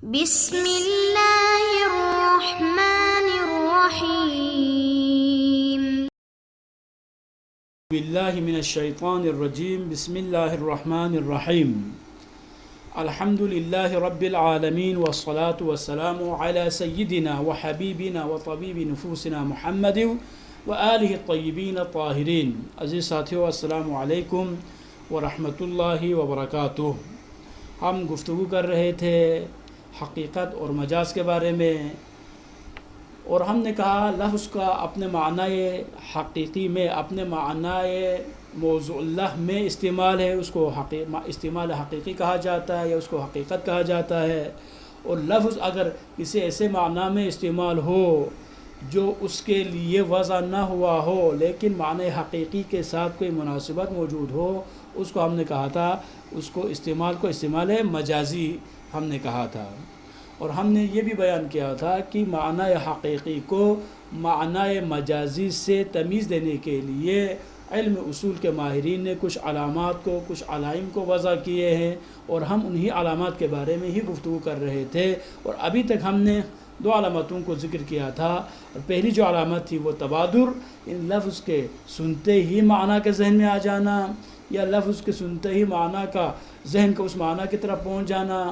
بسم اللہ الرحمن الرحیم باللہ من الشیطان الرجیم بسم اللہ الرحمن الرحیم الحمد للہ رب العالمین والصلاة والسلام علی سیدنا وحبیبنا وطبیب نفوسنا محمد وآلہ الطیبین الطاہرین۔ عزیز ساتھیو، السلام علیکم ورحمۃ اللہ وبرکاتہ۔ ہم گفتگو کر رہے تھے حقیقت اور مجاز کے بارے میں، اور ہم نے کہا لفظ کا اپنے معنی حقیقی میں، اپنے معنی موضوع اللہ میں استعمال ہے، اس کو استعمال حقیقی کہا جاتا ہے یا اس کو حقیقت کہا جاتا ہے۔ اور لفظ اگر کسی ایسے معنی میں استعمال ہو جو اس کے لیے وضع نہ ہوا ہو لیکن معنی حقیقی کے ساتھ کوئی مناسبت موجود ہو، اس کو ہم نے کہا تھا، اس کو استعمال مجازی ہم نے کہا تھا۔ اور ہم نے یہ بھی بیان کیا تھا کہ معنی حقیقی کو معنی مجازی سے تمیز دینے کے لیے علم اصول کے ماہرین نے کچھ علامات کو، کچھ علائم کو وضع کیے ہیں، اور ہم انہی علامات کے بارے میں ہی گفتگو کر رہے تھے۔ اور ابھی تک ہم نے دو علامتوں کو ذکر کیا تھا، اور پہلی جو علامت تھی وہ تبادر، ان لفظ کے سنتے ہی معنی کے ذہن میں آ جانا، یا لفظ کے سنتے ہی معنی کا ذہن کا اس معنی کی طرف پہنچ جانا۔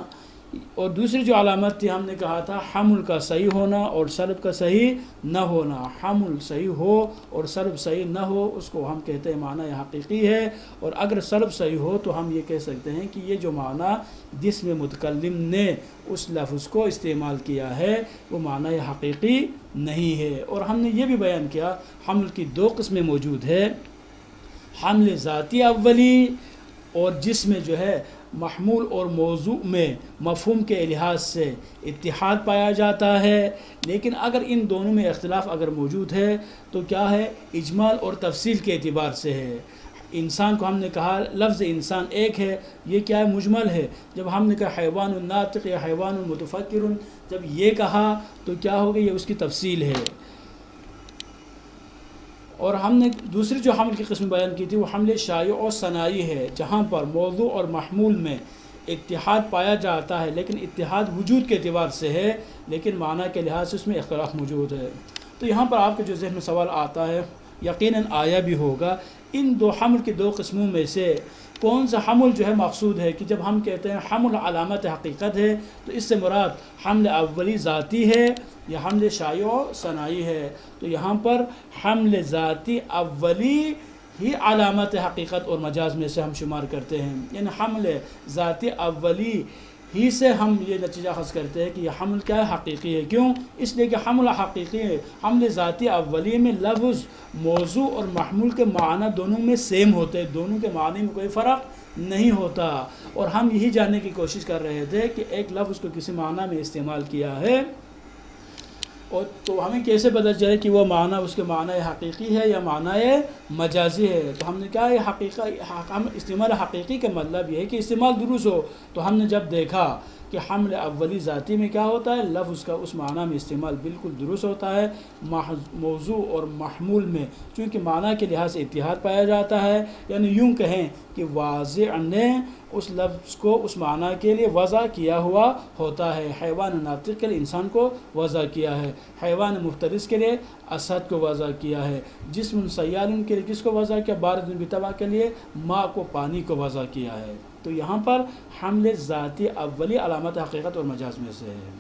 اور دوسری جو علامت تھی ہم نے کہا تھا حمل کا صحیح ہونا اور سلب کا صحیح نہ ہونا۔ حمل صحیح ہو اور سلب صحیح نہ ہو، اس کو ہم کہتے ہیں معنی حقیقی ہے، اور اگر سلب صحیح ہو تو ہم یہ کہہ سکتے ہیں کہ یہ جو معنی جس میں متکلم نے اس لفظ کو استعمال کیا ہے وہ معنی حقیقی نہیں ہے۔ اور ہم نے یہ بھی بیان کیا حمل کی دو قسمیں موجود ہے، حمل ذاتی اولی، اور جس میں جو ہے محمول اور موضوع میں مفہوم کے لحاظ سے اتحاد پایا جاتا ہے، لیکن اگر ان دونوں میں اختلاف اگر موجود ہے تو کیا ہے، اجمال اور تفصیل کے اعتبار سے ہے۔ انسان کو ہم نے کہا لفظ انسان ایک ہے، یہ کیا ہے، مجمل ہے۔ جب ہم نے کہا حیوان الناطق یا حیوان المتفکر، جب یہ کہا تو کیا ہوگا، یہ اس کی تفصیل ہے۔ اور ہم نے دوسری جو حمل کی قسم بیان کی تھی وہ حمل شائع و صناعی ہے، جہاں پر موضوع اور محمول میں اتحاد پایا جاتا ہے، لیکن اتحاد وجود کے اعتبار سے ہے، لیکن معنی کے لحاظ سے اس میں اختلاف موجود ہے۔ تو یہاں پر آپ کے جو ذہن میں سوال آتا ہے، یقیناً آیا بھی ہوگا، ان دو حمل کی دو قسموں میں سے کون سا حمل جو ہے مقصود ہے، کہ جب ہم کہتے ہیں حمل علامت حقیقت ہے تو اس سے مراد حمل اولی ذاتی ہے یا حمل شائع و صناعی ہے؟ تو یہاں پر حمل ذاتی اولی ہی علامت حقیقت اور مجاز میں سے ہم شمار کرتے ہیں، یعنی حمل ذاتی اولی ہی سے ہم یہ نتیجہ اخذ کرتے ہیں کہ یہ حمل کیا ہے، حقیقی ہے۔ کیوں؟ اس لیے کہ حمل حقیقی ہے، حمل ذاتی اولی میں لفظ، موضوع اور محمول کے معنی دونوں میں سیم ہوتے ہیں، دونوں کے معنی میں کوئی فرق نہیں ہوتا۔ اور ہم یہی جاننے کی کوشش کر رہے تھے کہ ایک لفظ کو کسی معنی میں استعمال کیا ہے، اور تو ہمیں کیسے پتہ چلے کہ وہ معنی اس کے معنی حقیقی ہے یا معنی مجازی ہے؟ تو ہم نے کہا یہ استعمال حقیقی کا مطلب یہ ہے کہ استعمال درست ہو۔ تو ہم نے جب دیکھا کہ حمل اولی ذاتی میں کیا ہوتا ہے، لفظ کا اس معنی میں استعمال بالکل درست ہوتا ہے، موضوع اور محمول میں چونکہ معنی کے لحاظ سے اتحاد پایا جاتا ہے، یعنی یوں کہیں کہ واضع نے اس لفظ کو اس معنی کے لیے وضع کیا ہوا ہوتا ہے۔ حیوان ناطق کے لیے انسان کو وضع کیا ہے، حیوان مفترس کے لیے اسد کو وضع کیا ہے، جسم سیال کے لیے کس کو وضع کیا، بارد بطبع کے لیے ماء کو، پانی کو وضع کیا ہے۔ تو یہاں پر حمل ذاتی اولی علامت حقیقت اور مجاز میں سے ہے،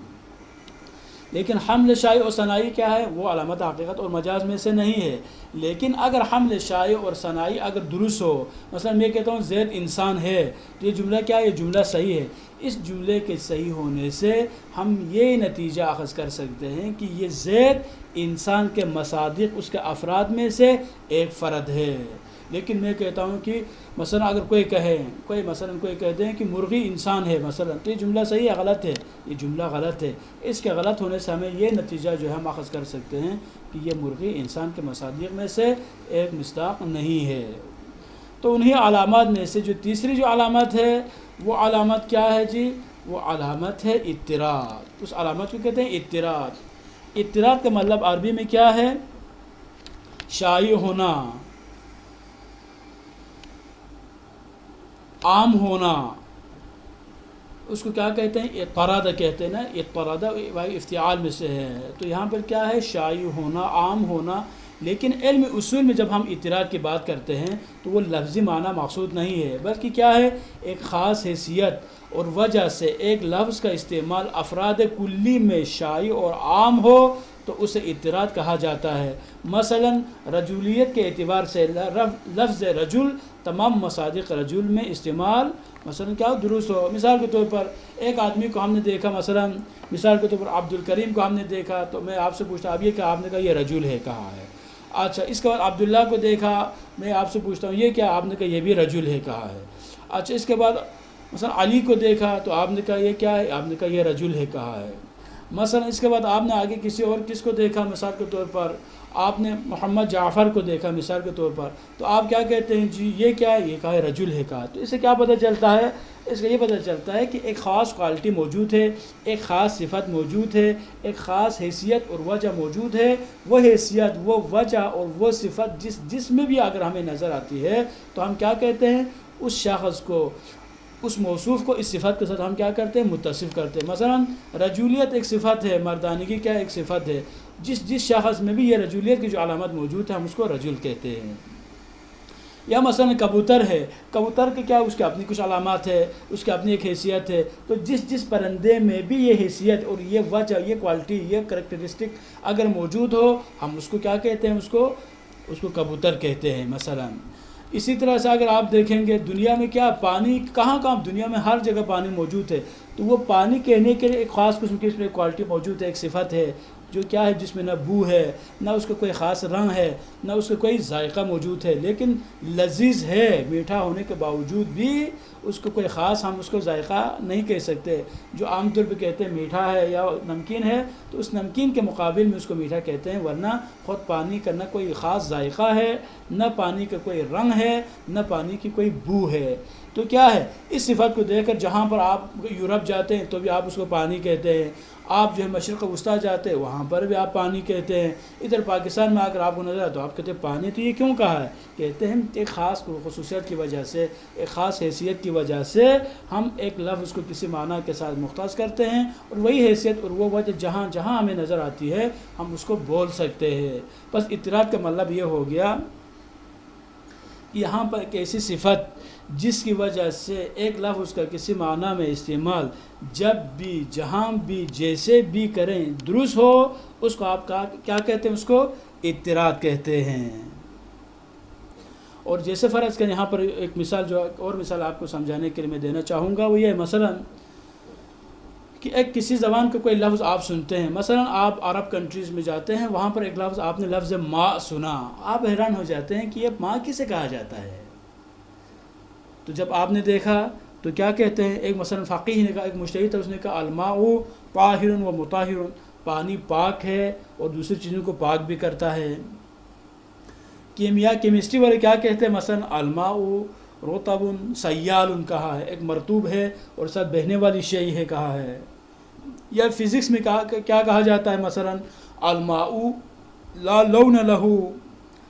لیکن حمل شائع اور صناعی کیا ہے، وہ علامت حقیقت اور مجاز میں سے نہیں ہے۔ لیکن اگر حمل شائع اور صناعی اگر درست ہو، مثلا میں کہتا ہوں زید انسان ہے، تو یہ جملہ کیا ہے، یہ جملہ صحیح ہے۔ اس جملے کے صحیح ہونے سے ہم یہ نتیجہ اخذ کر سکتے ہیں کہ یہ زید انسان کے مصادیق، اس کے افراد میں سے ایک فرد ہے۔ لیکن میں کہتا ہوں کہ مثلا اگر کوئی کہتے ہیں کہ مرغی انسان ہے مثلا، تو یہ جملہ صحیح ہے غلط ہے، یہ جملہ غلط ہے۔ اس کے غلط ہونے سے ہمیں یہ نتیجہ جو ہے ہم اخذ کر سکتے ہیں کہ یہ مرغی انسان کے مصادیق میں سے ایک مصداق نہیں ہے۔ تو انہی علامات میں سے جو تیسری جو علامت ہے وہ علامت کیا ہے جی، وہ علامت ہے اضطراد۔ اس علامت کو کہتے ہیں اضطراد۔ اضطراد کا مطلب عربی میں کیا ہے، شائع ہونا، عام ہونا، اس کو کیا کہتے ہیں؟ اضطراد کہتے ہیں نا، اضطراد افتعال میں سے ہے. تو یہاں پر کیا ہے؟ شائع ہونا، عام ہونا. لیکن علم اصول میں جب ہم اضطراد کی بات کرتے ہیں تو وہ لفظی معنی مقصود نہیں ہے، بلکہ کیا ہے؟ ایک خاص حیثیت اور وجہ سے ایک لفظ کا استعمال افراد کلی میں شائع اور عام ہو تو اسے اضطراد کہا جاتا ہے. مثلا رجولیت کے اعتبار سے لفظ رجل تمام مصادق رجل میں استعمال مثلا کیا درست ہو. مثال کے طور پر ایک آدمی کو ہم نے دیکھا، مثال کے طور پر عبد الکریم کو ہم نے دیکھا، تو میں آپ سے پوچھتا ہوں اب یہ کیا؟ آپ نے کہا یہ رجل ہے، کہا ہے. اچھا، اس کے بعد عبداللہ کو دیکھا، میں آپ سے پوچھتا ہوں یہ کیا؟ آپ نے کہا یہ بھی رجل ہے، کہا ہے. اچھا، اس کے بعد مثلا علی کو دیکھا تو آپ نے کہا یہ کیا ہے؟ آپ نے کہا یہ رجل ہے، کہا ہے. مثلا اس کے بعد آپ نے آگے کسی اور کس کو دیکھا، مثال کے طور پر آپ نے محمد جعفر کو دیکھا مثال کے طور پر، تو آپ کیا کہتے ہیں؟ جی یہ کیا ہے؟ یہ کہا ہے رجل ہے، کہا. تو اس سے کیا پتہ چلتا ہے؟ اس کا یہ پتہ چلتا ہے کہ ایک خاص کوالٹی موجود ہے، ایک خاص صفت موجود ہے، ایک خاص حیثیت اور وجہ موجود ہے. وہ حیثیت، وہ وجہ اور وہ صفت جس میں بھی اگر ہمیں نظر آتی ہے تو ہم کیا کہتے ہیں؟ اس شخص کو، اس موصوف کو اس صفت کے ساتھ ہم کیا کرتے ہیں؟ متصف کرتے ہیں. مثلا رجولیت ایک صفت ہے، مردانگی کیا ایک صفت ہے. جس شخص میں بھی یہ رجولیت کی جو علامت موجود ہے ہم اس کو رجل کہتے ہیں. یا مثلا کبوتر ہے، کبوتر کے کیا اس کے اپنی کچھ علامات ہے، اس کی اپنی ایک حیثیت ہے. تو جس پرندے میں بھی یہ حیثیت اور یہ وجہ، یہ کوالٹی، یہ کریکٹرسٹک اگر موجود ہو ہم اس کو کیا کہتے ہیں؟ اس کو کبوتر کہتے ہیں مثلا. اسی طرح سے اگر آپ دیکھیں گے دنیا میں کیا پانی کہاں دنیا میں ہر جگہ پانی موجود ہے. تو وہ پانی کہنے کے لیے ایک خاص قسم کی اس میں کوالٹی موجود ہے، ایک صفت ہے جو کیا ہے؟ جس میں نہ بو ہے، نہ اس کا کوئی خاص رنگ ہے، نہ اس کا کوئی ذائقہ موجود ہے، لیکن لذیذ ہے. میٹھا ہونے کے باوجود بھی اس کو کوئی خاص ہم اس کو ذائقہ نہیں کہہ سکتے. جو عام طور پہ کہتے ہیں میٹھا ہے یا نمکین ہے، تو اس نمکین کے مقابل میں اس کو میٹھا کہتے ہیں. ورنہ خود پانی کا نہ کوئی خاص ذائقہ ہے، نہ پانی کا کوئی رنگ ہے، نہ پانی کی کوئی بو ہے. تو کیا ہے؟ اس صفت کو دیکھ کر جہاں پر آپ یورپ جاتے ہیں تو بھی آپ اس کو پانی کہتے ہیں. آپ جو ہے مشرق وسطیٰ جاتے ہیں وہاں پر بھی آپ پانی کہتے ہیں. ادھر پاکستان میں آ کر آپ کو نظر آتا تو آپ کہتے ہیں پانی. تو یہ کیوں کہا ہے؟ کہتے ہیں ایک خاص خصوصیت کی وجہ سے، ایک خاص حیثیت کی وجہ سے ہم ایک لفظ کو کسی معنی کے ساتھ مختص کرتے ہیں، اور وہی حیثیت اور وہ وجہ جہاں ہمیں نظر آتی ہے ہم اس کو بول سکتے ہیں. بس اضطراد کا مطلب یہ ہو گیا یہاں پر ایک ایسی صفت جس کی وجہ سے ایک لفظ کا کسی معنی میں استعمال جب بھی، جہاں بھی، جیسے بھی کریں درست ہو، اس کو آپ کیا کہتے ہیں؟ اس کو اضطراد کہتے ہیں. اور جیسے فرض کریں یہاں پر ایک مثال، جو اور مثال آپ کو سمجھانے کے لیے میں دینا چاہوں گا، وہ یہ ہے مثلا کہ ایک کسی زبان کا کوئی لفظ آپ سنتے ہیں. مثلا آپ عرب کنٹریز میں جاتے ہیں، وہاں پر ایک لفظ آپ نے لفظ ماء سنا، آپ حیران ہو جاتے ہیں کہ یہ ماء کسے کہا جاتا ہے. تو جب آپ نے دیکھا تو کیا کہتے ہیں؟ ایک مثلا فقیہ نے کہا، ایک مجتہد تھا، اس نے کہا الماء طاہر و مطہر، پانی پاک ہے اور دوسری چیزوں کو پاک بھی کرتا ہے. کیمسٹری والے کیا کہتے ہیں؟ مثلا الماء رطب سیال کہا ہے، ایک مرطوب ہے اور ساتھ بہنے والی شے ہے، کہا ہے. یا فزکس میں کیا کہا جاتا ہے؟ مثلا الماء لا لون لہ،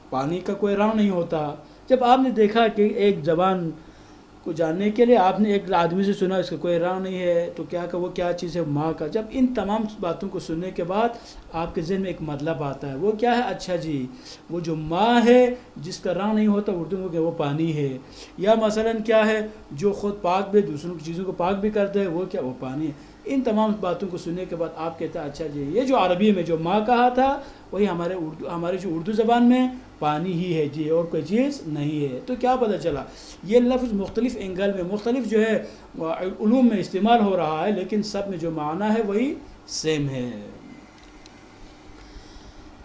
پانی کا کوئی رنگ نہیں ہوتا. جب آپ نے دیکھا کہ ایک زبان کو جاننے کے لیے آپ نے ایک آدمی سے سنا اس کا کوئی رنگ نہیں ہے، تو وہ کیا چیز ہے؟ ماں کا. جب ان تمام باتوں کو سننے کے بعد آپ کے ذہن میں ایک مطلب آتا ہے، وہ کیا ہے؟ اچھا جی، وہ جو ماں ہے جس کا رنگ نہیں ہوتا اردو میں کہ وہ پانی ہے. یا مثلا کیا ہے؟ جو خود پاک بھی دوسروں کی چیزوں کو پاک بھی کرتے ہیں، وہ کیا؟ وہ پانی ہے. ان تمام باتوں کو سننے کے بعد آپ کہتے ہیں اچھا جی، یہ جو عربی میں جو ماں کہا تھا وہی ہمارے جو اردو زبان میں پانی ہی ہے جی، اور کوئی چیز نہیں ہے. تو کیا پتہ چلا؟ یہ لفظ مختلف اینگل میں، مختلف جو ہے علوم میں استعمال ہو رہا ہے، لیکن سب میں جو معنی ہے وہی سیم ہے.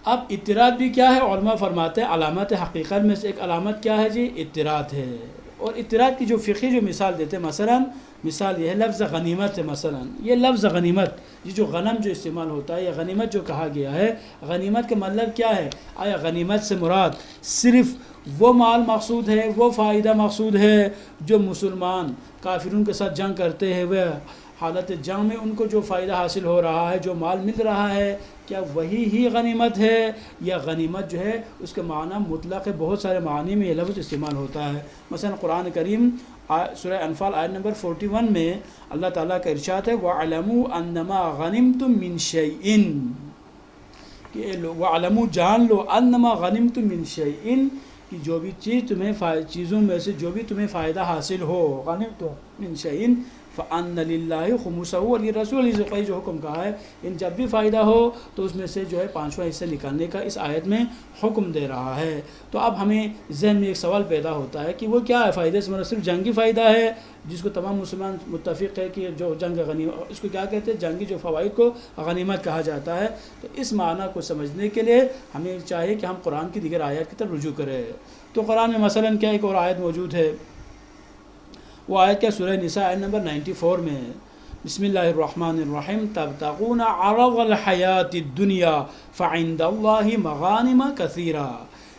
اب اضطراد بھی کیا ہے؟ علماء فرماتے ہیں علامات حقیقت میں سے ایک علامت کیا ہے جی؟ اضطراد ہے. اور اضطراد کی جو فقہی جو مثال دیتے ہیں، مثال یہ ہے لفظ غنیمت ہے. مثلا یہ لفظ غنیمت، یہ جو غنم جو استعمال ہوتا ہے یا غنیمت جو کہا گیا ہے، غنیمت کا مطلب کیا ہے؟ آیا غنیمت سے مراد صرف وہ مال مقصود ہے، وہ فائدہ مقصود ہے جو مسلمان کافروں کے ساتھ جنگ کرتے ہیں، وہ حالت جنگ میں ان کو جو فائدہ حاصل ہو رہا ہے، جو مال مل رہا ہے، کیا وہی ہی غنیمت ہے؟ یا غنیمت جو ہے اس کے معنی مطلق ہے، بہت سارے معنی میں یہ لفظ استعمال ہوتا ہے. مثلا قرآن کریم سورہ انفال آیت نمبر 41 میں اللہ تعالیٰ کا ارشاد ہے وَعْلَمُوا أَنَّمَا غَنِمْتُم مِّن شَيْءٍ، کہ وَعْلَمُوا جان لو أَنَّمَا غَنِمْتُم مِّن شَيْءٍ، کہ جو بھی چیز چیزوں میں سے جو بھی تمہیں فائدہ حاصل ہو، غَنِمْتُم مِّن شَيْءٍ فَأَنَّ لِلَّهِ خُمُسَهُ وَلِلرَّسُولِ ذِي الْقُرْبَى جو حکم کہا ہے جب بھی فائدہ ہو تو اس میں سے جو ہے 5واں حصہ نکالنے کا اس آیت میں حکم دے رہا ہے۔ تو اب ہمیں ذہن میں ایک سوال پیدا ہوتا ہے کہ وہ کیا ہے فائدے سے مراد؟ صرف جنگی فائدہ ہے جس کو تمام مسلمان متفق ہے کہ جو جنگ غنیمت، اس کو کیا کہتے ہیں؟ جنگی جو فوائد کو غنیمت کہا جاتا ہے۔ تو اس معنی کو سمجھنے کے لیے ہمیں چاہیے کہ ہم قرآن کی دیگر آیات کی طرف رجوع کریں۔ تو قرآن میں مثلا کیا ایک اور آیت موجود ہے، وہ آیت کیا سورہ نساء آیت نمبر 94 میں ہے، بسم اللہ الرحمن الرحیم تبتغون عرض الحیات الدنیا فعند اللہ مغانم کثیرہ۔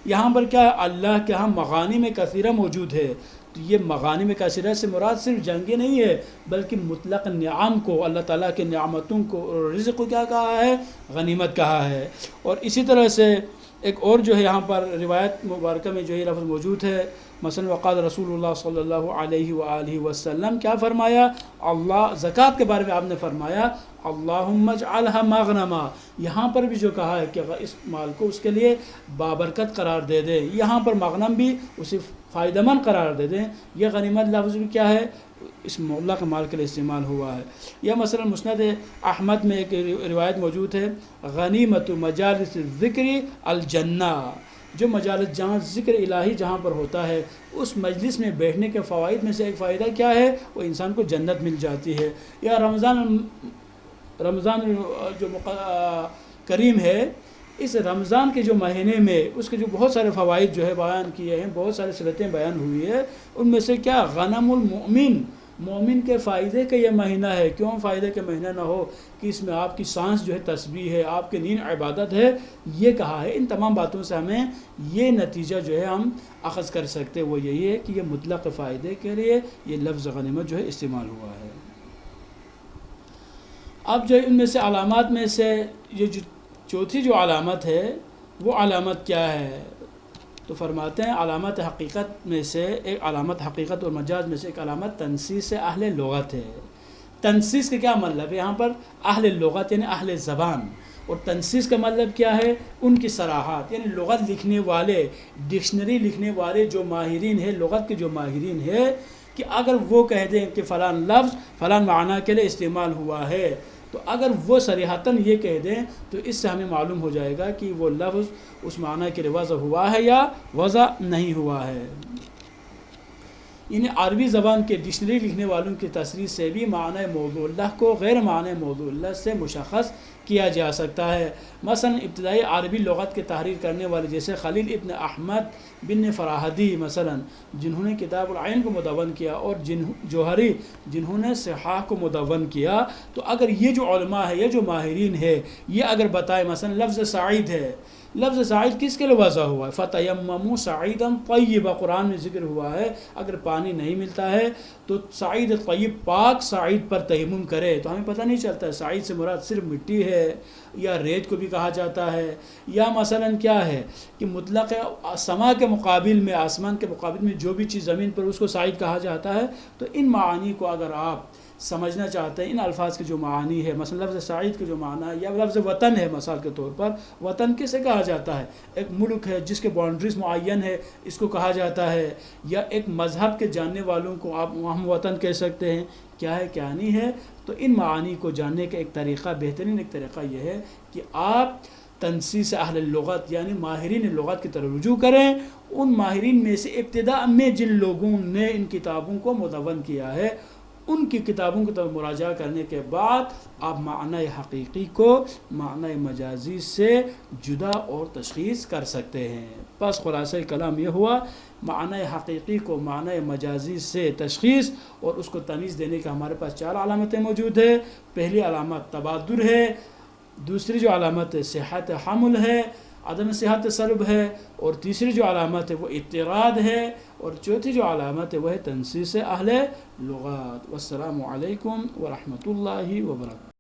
یہاں پر کیا اللہ کے ہاں مغانم کثیرہ موجود ہے۔ تو یہ مغانم کثیرہ سے مراد صرف جنگی نہیں ہے بلکہ مطلق نعم کو، اللہ تعالیٰ کے نعمتوں کو اور رزق کو کیا کہا ہے؟ غنیمت کہا ہے۔ اور اسی طرح سے ایک اور جو ہے یہاں پر روایت مبارکہ میں جو یہ لفظ موجود ہے، مثلا وقال رسول اللہ صلی اللہ علیہ وآلہ وسلم، کیا فرمایا؟ اللہ زکوٰۃ کے بارے میں آپ نے فرمایا اللہم اجعلھا مغنما، یہاں پر بھی جو کہا ہے کہ اس مال کو اس کے لیے بابرکت قرار دے دیں، یہاں پر مغنم بھی اسے فائدہ مند قرار دے دیں۔ یہ غنیمت لفظ بھی کیا ہے؟ اس مطلق مال کے لیے استعمال ہوا ہے۔ یا مثلا مسند احمد میں ایک روایت موجود ہے غنیمت مجالس الذکر الجنہ، جو مجالس جہاں ذکر الہی جہاں پر ہوتا ہے اس مجلس میں بیٹھنے کے فوائد میں سے ایک فائدہ کیا ہے؟ وہ انسان کو جنت مل جاتی ہے۔ یا رمضان جو کریم ہے، اس رمضان کے جو مہینے میں اس کے جو بہت سارے فوائد جو ہے بیان کیے ہیں، بہت سارے صورتیں بیان ہوئی ہے، ان میں سے کیا غنم المؤمن، مومن کے فائدے کا یہ مہینہ ہے۔ کیوں فائدے کا مہینہ نہ ہو کہ اس میں آپ کی سانس جو ہے تسبیح ہے، آپ کی نیند عبادت ہے، یہ کہا ہے۔ ان تمام باتوں سے ہمیں یہ نتیجہ جو ہے ہم اخذ کر سکتے، وہ یہی ہے کہ یہ مطلق فائدے کے لیے یہ لفظ غنیمت جو ہے استعمال ہوا ہے۔ اب جو ان میں سے علامات میں سے یہ جو چوتھی جو علامت ہے وہ علامت کیا ہے؟ تو فرماتے ہیں علامت حقیقت میں سے ایک علامت حقیقت اور مجاز میں سے ایک علامت تنسیس اہل لغت ہے۔ تنسیس کا کیا مطلب ہے؟ یہاں پر اہل لغت یعنی اہل زبان، اور تنسیس کا مطلب کیا ہے؟ ان کی صراحات، یعنی لغت لکھنے والے، ڈکشنری لکھنے والے جو ماہرین ہیں، لغت کے جو ماہرین ہیں، کہ اگر وہ کہہ دیں کہ فلاں لفظ فلاں معنی کے لیے استعمال ہوا ہے، تو اگر وہ صریحتاً یہ کہہ دیں تو اس سے ہمیں معلوم ہو جائے گا کہ وہ لفظ اس معنی کے لیے وضع ہوا ہے یا وضع نہیں ہوا ہے۔ یعنی عربی زبان کے ڈکشنری لکھنے والوں کی تصریح سے بھی معنی موضوع اللہ کو غیر معنی موضوع اللہ سے مشخص کیا جا سکتا ہے۔ مثلا ابتدائی عربی لغت کے تحریر کرنے والے جیسے خلیل ابن احمد بن فراہدی مثلا، جنہوں نے کتاب العین کو مدون کیا، اور جوہری جنہوں نے صحاح کو مدون کیا، تو اگر یہ جو علماء ہے، یہ جو ماہرین ہے، یہ اگر بتائے مثلا لفظ سعید ہے، لفظ سعید کس کے لیے وضع ہوا ہے؟ فَتَيَمَّمُوا سَعِيدًا طَيِّبًا، قرآن میں ذکر ہوا ہے اگر پانی نہیں ملتا ہے تو سعید طیب پاک سعید پر تیمم کرے۔ تو ہمیں پتہ نہیں چلتا ہے سعید سے مراد صرف مٹی ہے یا ریت کو بھی کہا جاتا ہے، یا مثلا کیا ہے کہ مطلق سما کے مقابل میں، آسمان کے مقابل میں جو بھی چیز زمین پر اس کو سعید کہا جاتا ہے۔ تو ان معانی کو اگر آپ سمجھنا چاہتے ہیں، ان الفاظ کے جو معانی ہے، مثلا لفظ سعید کے جو معنی ہے، یا لفظ وطن ہے مثال کے طور پر، وطن کسے کہا جاتا ہے؟ ایک ملک ہے جس کے باؤنڈریز معین ہے، اس کو کہا جاتا ہے، یا ایک مذہب کے جاننے والوں کو آپ ہم وطن کہہ سکتے ہیں، کیا ہے کیا نہیں ہے۔ تو ان معانی کو جاننے کا ایک طریقہ، بہترین ایک طریقہ یہ ہے کہ آپ تنسیس اہل اللغت یعنی ماہرین لغت کی طرف رجوع کریں۔ ان ماہرین میں سے ابتداء میں جن لوگوں نے ان کتابوں کو مدون کیا ہے، ان کی کتابوں کی طرف مراجعہ کرنے کے بعد آپ معنی حقیقی کو معنی مجازی سے جدا اور تشخیص کر سکتے ہیں۔ بس خلاصہ کلام یہ ہوا، معنی حقیقی کو معنی مجازی سے تشخیص اور اس کو تمیز دینے کا ہمارے پاس 4 علامتیں موجود ہیں۔ پہلی علامت تبادر ہے، دوسری جو علامت صحت حمل ہے، عدم صحت سلب ہے، اور تیسری جو علامت ہے وہ اضطراد ہے، اور چوتھی جو علامت ہے وہ ہے تنسیس اہل لغات۔ والسلام علیکم ورحمۃ اللہ وبرکاتہ۔